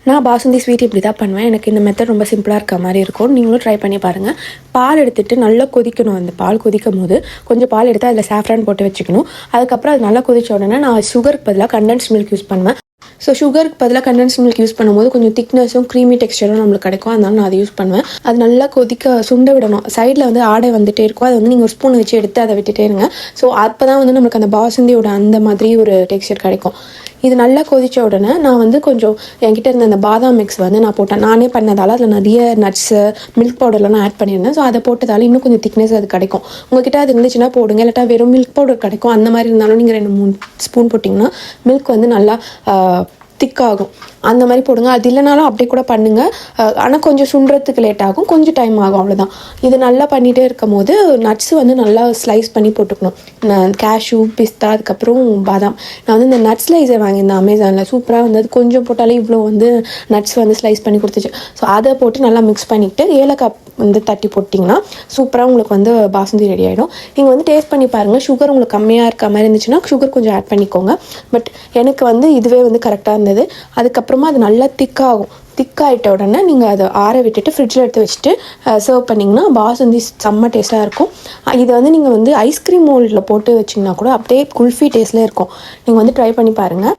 நான் பாசுந்தி ஸ்வீட் இப்படி தான் பண்ணுவேன். எனக்கு இந்த மெத்தட் ரொம்ப சிம்பிளாக இருக்க மாதிரி இருக்கும். நீங்களும் ட்ரை பண்ணி பாருங்கள். பால் எடுத்துகிட்டு நல்லா கொதிக்கணும். அந்த பால் கொதிக்கும் போது கொஞ்சம் பால் எடுத்து அதில் சாஃப்ரான் போட்டு வச்சுக்கணும். அதுக்கப்புறம் அது நல்லா கொதிச்ச உடனே நான் சுகருக்கு பதிலாக கண்டென்ஸ் மில்க் யூஸ் பண்ணுவேன். ஸோ சுகருக்கு பதிலாக கண்டென்ஸ் மில்க் யூஸ் பண்ணும்போது கொஞ்சம் திக்னஸும் க்ரீமி டெக்ஸ்டரும் நம்மளுக்கு கிடைக்கும். அதனால நான் அதை யூஸ் பண்ணுவேன். அது நல்லா கொதிக்க சுண்ட விடணும். சைடில் வந்து ஆடை வந்துகிட்டே இருக்கும். அதை வந்து நீங்கள் ஒரு ஸ்பூன் வச்சு எடுத்து அதை விட்டுட்டே இருங்க. ஸோ அப்போ தான் வந்து நம்மளுக்கு அந்த பாசுந்தியோட அந்த மாதிரி ஒரு டெக்ஸ்டர் கிடைக்கும். இது நல்லா கொதித்த உடனே நான் வந்து கொஞ்சம் என்கிட்ட இருந்த அந்த பாதாம் மிக்ஸ் வந்து நான் போட்டேன். நானே பண்ணதால் அதில் நிறைய நட்ஸு மில்க் பவுடர்லாம் நான் ஆட் பண்ணியிருந்தேன். ஸோ அதை போட்டதால் இன்னும் கொஞ்சம் திக்னஸ் அது கிடைக்கும். உங்கள்கிட்ட அது இருந்துச்சுன்னா போடுங்க. இல்லாட்டா வெறும் மில்க் பவுடர் கிடைக்கும். அந்த மாதிரி இருந்தாலும் நீங்கள் 2-3 ஸ்பூன் போட்டிங்கன்னா மில்க் வந்து நல்லா திக்காகும். அந்த மாதிரி போடுங்க. அது இல்லைனாலும் அப்படியே கூட பண்ணுங்கள். ஆனால் கொஞ்சம் சுண்டுறதுக்கு லேட் ஆகும், கொஞ்சம் டைம் ஆகும், அவ்வளோதான். இது நல்லா பண்ணிகிட்டே இருக்கும் போது நட்ஸு வந்து நல்லா ஸ்லைஸ் பண்ணி போட்டுக்கணும். கேஷ்யூ, பிஸ்தா, அதுக்கப்புறம் பாதாம். நான் வந்து இந்த நட்ஸ் ஸ்லைஸர் வாங்கியிருந்தேன் அமேசானில். சூப்பராக வந்து அது கொஞ்சம் போட்டாலே இவ்வளோ வந்து நட்ஸ் வந்து ஸ்லைஸ் பண்ணி கொடுத்துச்சு. ஸோ அதை போட்டு நல்லா மிக்ஸ் பண்ணிவிட்டு ஏலக்காய் வந்து தட்டி போட்டிங்கன்னா சூப்பராக உங்களுக்கு வந்து பாசுந்தி ரெடி ஆகிடும். நீங்கள் வந்து டேஸ்ட் பண்ணி பாருங்கள். சுகர் உங்களுக்கு கம்மியாக இருக்க மாதிரி இருந்துச்சுன்னா சுகர் கொஞ்சம் ஆட் பண்ணிக்கோங்க. பட் எனக்கு வந்து இதுவே வந்து கரெக்டாக இருந்தது. அதுக்கப்புறமா அது நல்லா திக்காகிட்ட உடனே நீங்கள் அதை ஆற விட்டுட்டு ஃப்ரிட்ஜில் எடுத்து வச்சுட்டு சர்வ் பண்ணிங்கன்னா பாசுந்தி செம்ம டேஸ்ட்டாக இருக்கும். இதை வந்து நீங்கள் வந்து ஐஸ்கிரீம் மோல்டில் போட்டு வச்சிங்கன்னா கூட அப்படியே குல்ஃபி டேஸ்ட்டில் இருக்கும். நீங்கள் வந்து ட்ரை பண்ணி பாருங்கள்.